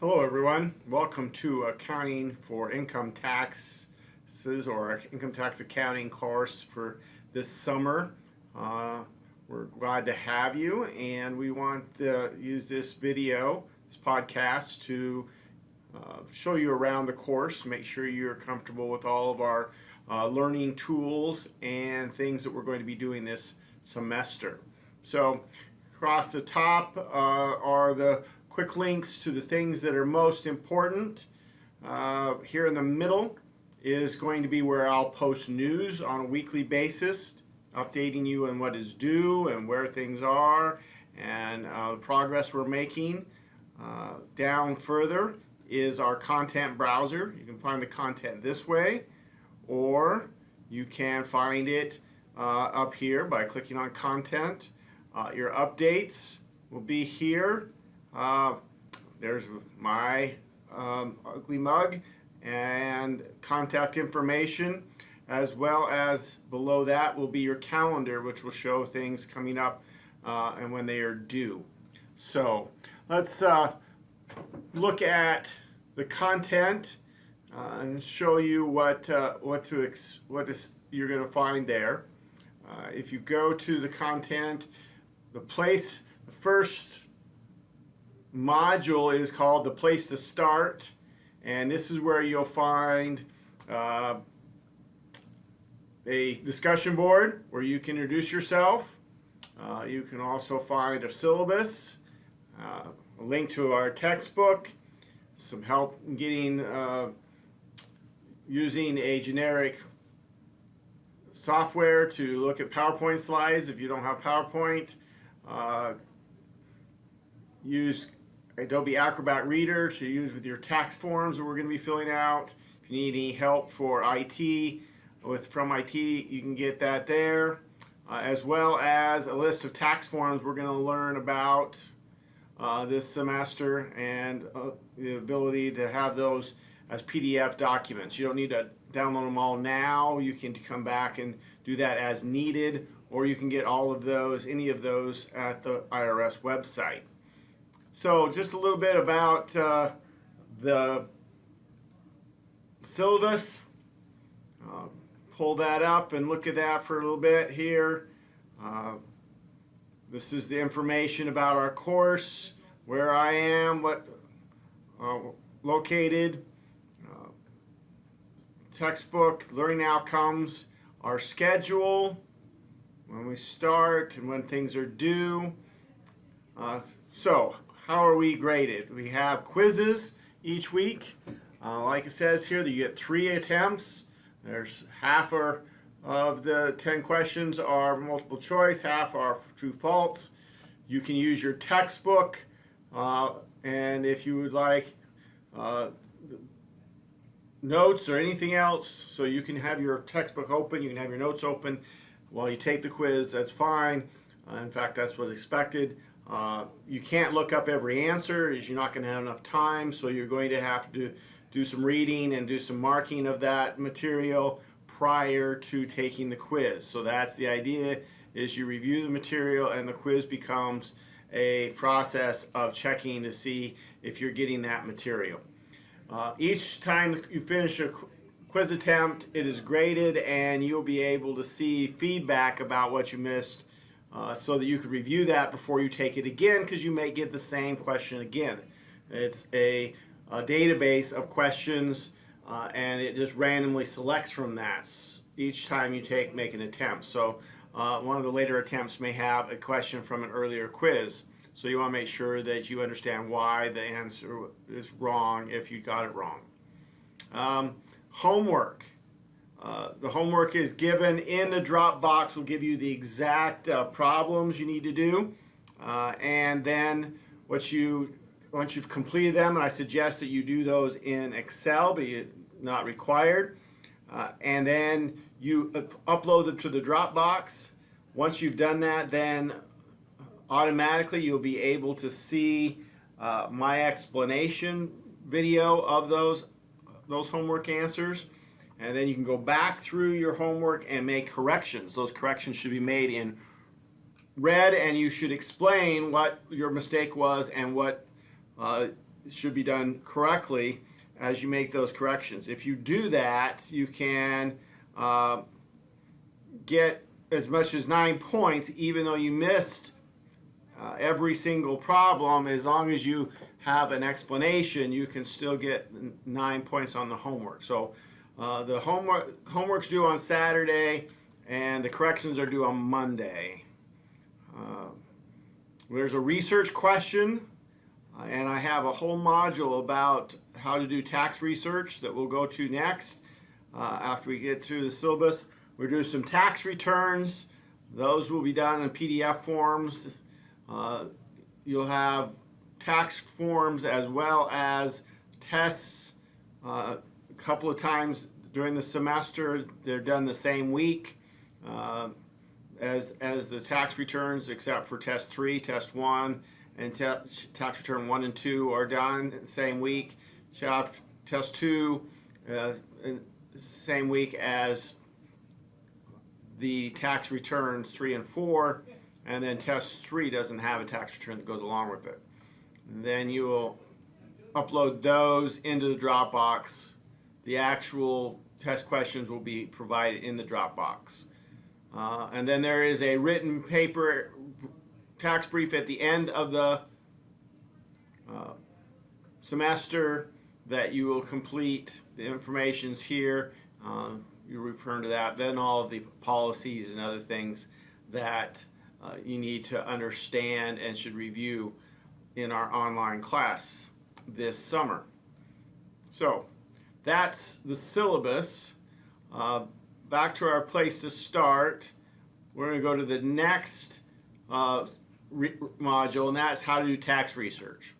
Hello everyone, welcome to Accounting for Income Taxes or Income Tax Accounting course for this summer. We're glad to have you, and we want to use this podcast to show you around the course, make sure you're comfortable with all of our learning tools and things that we're going to be doing this semester. So across the top are the quick links to the things that are most important. Here in the middle is going to be where I'll post news on a weekly basis, updating you on what is due and where things are and the progress we're making. Down further is our content browser. You can find the content this way, or you can find it up here by clicking on content. Your updates will be here. There's my ugly mug and contact information, as well as below that will be your calendar, which will show things coming up and when they are due. So let's look at the content and show you what you're going to find there. If you go to the content, the first module is called the place to start, and this is where you'll find a discussion board where you can introduce yourself. You can also find a syllabus, a link to our textbook, some help in getting using a generic software to look at PowerPoint slides if you don't have PowerPoint. Use Adobe Acrobat Reader to use with your tax forms that we're going to be filling out. If you need any help for IT, from IT, you can get that there, as well as a list of tax forms we're going to learn about this semester, and the ability to have those as PDF documents. You don't need to download them all now. You can come back and do that as needed, or you can get all of those, any of those, at the IRS website. So just a little bit about the syllabus. Pull that up and look at that for a little bit here. This is the information about our course, where I am, what located, textbook, learning outcomes, our schedule, when we start and when things are due. So how are we graded? We have quizzes each week. Like it says here, that you get 3 attempts. There's half of the 10 questions are multiple choice, half are true false. You can use your textbook, and if you would like notes or anything else, so you can have your textbook open, you can have your notes open while you take the quiz, that's fine. In fact, that's what's expected. You can't look up every answer, as you're not going to have enough time, so you're going to have to do some reading and do some marking of that material prior to taking the quiz. So that's the idea, is you review the material and the quiz becomes a process of checking to see if you're getting that material. Each time you finish a quiz attempt, it is graded, and you'll be able to see feedback about what you missed, so that you can review that before you take it again, because you may get the same question again. It's a database of questions, and it just randomly selects from that each time you make an attempt. So one of the later attempts may have a question from an earlier quiz, so you want to make sure that you understand why the answer is wrong if you got it wrong. Homework. The homework is given in the Dropbox. Will give you the exact problems you need to do, and then once you've completed them, and I suggest that you do those in Excel, but not required, and then you upload them to the Dropbox. Once you've done that, then automatically you'll be able to see my explanation video of those homework answers. And then you can go back through your homework and make corrections. Those corrections should be made in red, and you should explain what your mistake was and what should be done correctly as you make those corrections. If you do that, you can get as much as 9 points, even though you missed every single problem. As long as you have an explanation, you can still get 9 points on the homework. So the homework's due on Saturday, and the corrections are due on Monday. There's a research question, and I have a whole module about how to do tax research that we'll go to next after we get through the syllabus. We're doing some tax returns. Those will be done in PDF forms. You'll have tax forms as well as tests a couple of times during the semester. They're done the same week as the tax returns, except for test 3, test 1, and tax return 1 and 2 are done the same week. Test 2 same week as the tax return 3 and 4, and then test 3 doesn't have a tax return that goes along with it. And then you will upload those into the Dropbox. The actual test questions will be provided in the Dropbox. And then there is a written paper tax brief at the end of the semester that you will complete. The information's here. You refer to that. Then all of the policies and other things that you need to understand and should review in our online class this summer. So that's the syllabus. Back to our place to start. We're going to go to the next module, and that's how to do tax research.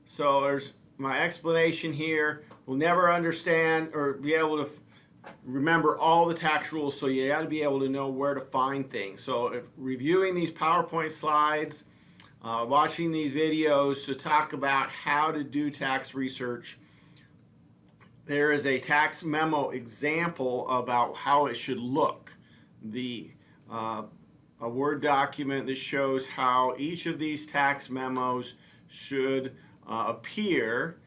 So there's my explanation here. We'll never understand or be able to remember all the tax rules, so you got to be able to know where to find things. So if reviewing these PowerPoint slides, watching these videos to talk about how to do tax research, there is a tax memo example about how it should look. A Word document that shows how each of these tax memos should appear.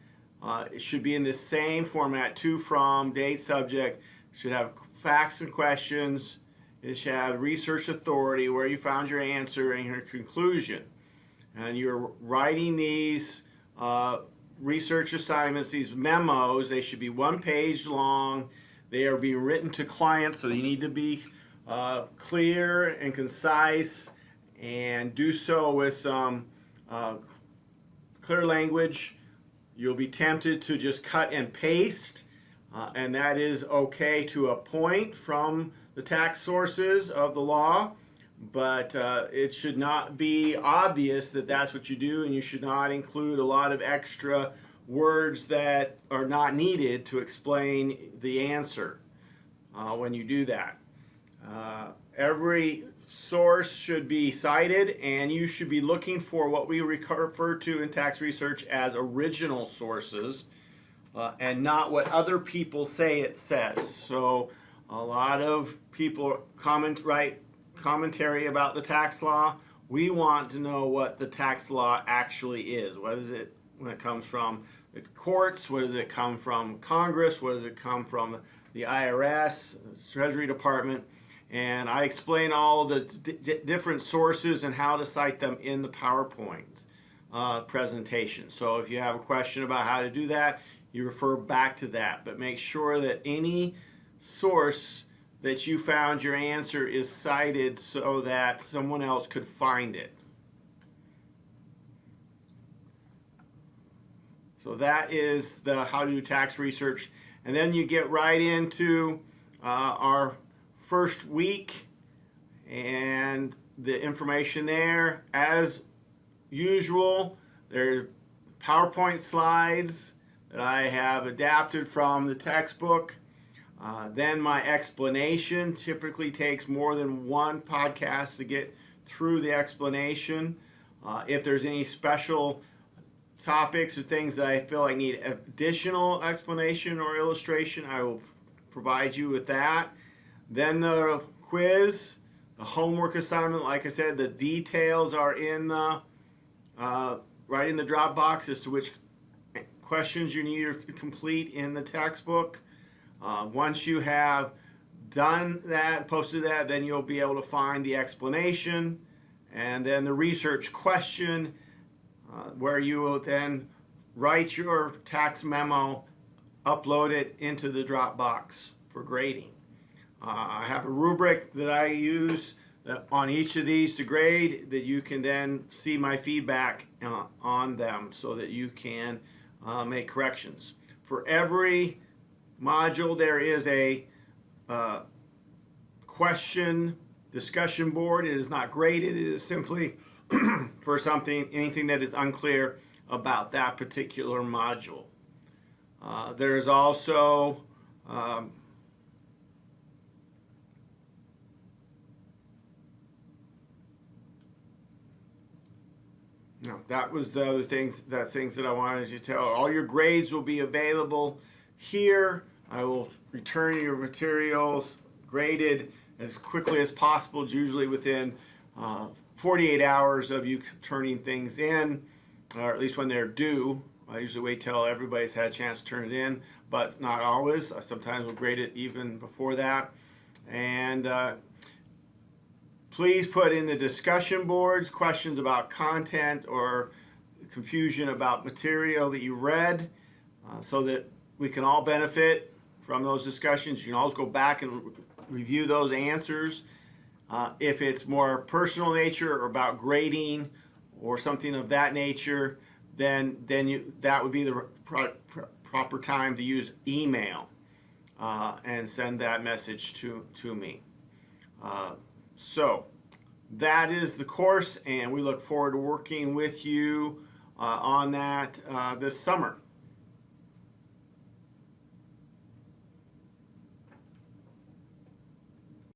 It should be in the same format: to, from, date, subject. It should have facts and questions. It should have research authority, where you found your answer, and your conclusion. And you're writing these research assignments, these memos. They should be 1 page long. They are being written to clients, so you need to be clear and concise, and do so with some clear language. You'll be tempted to just cut and paste, and that is okay to a point from the tax sources of the law, but it should not be obvious that that's what you do, and you should not include a lot of extra words that are not needed to explain the answer when you do that. Every source should be cited, and you should be looking for what we refer to in tax research as original sources, and not what other people say it says. So a lot of people write commentary about the tax law. We want to know what the tax law actually is. What is it when it comes from the courts? What does it come from Congress? What does it come from the IRS, the Treasury Department? And I explain all the different sources and how to cite them in the PowerPoint presentation. So if you have a question about how to do that, you refer back to that. But make sure that any source that you found your answer is cited so that someone else could find it. So that is the how to do tax research. And then you get right into our first week and the information there. As usual, there are PowerPoint slides that I have adapted from the textbook. Then my explanation typically takes more than one podcast to get through the explanation. If there's any special topics or things that I feel I need additional explanation or illustration, I will provide you with that. Then the quiz, the homework assignment. Like I said, the details are in the right in the Dropbox as to which questions you need to complete in the textbook. Once you have done that, posted that, then you'll be able to find the explanation and then the research question, where you will then write your tax memo, upload it into the Dropbox for grading. I have a rubric that I use on each of these to grade that you can then see my feedback on them so that you can make corrections. For every module there is a question discussion board. It is not graded. It is simply for anything that is unclear about that particular module. There is also that was the other things that I wanted to tell. All your grades will be available here. I will return your materials graded as quickly as possible, usually within 48 hours of you turning things in, or at least when they're due. I usually wait till everybody's had a chance to turn it in, but not always. I sometimes will grade it even before that. And please put in the discussion boards questions about content or confusion about material that you read, so that we can all benefit from those discussions. You can always go back and review those answers. If it's more personal nature or about grading or something of that nature, then that would be the proper time to use email and send that message to me. So that is the course, and we look forward to working with you on that this summer.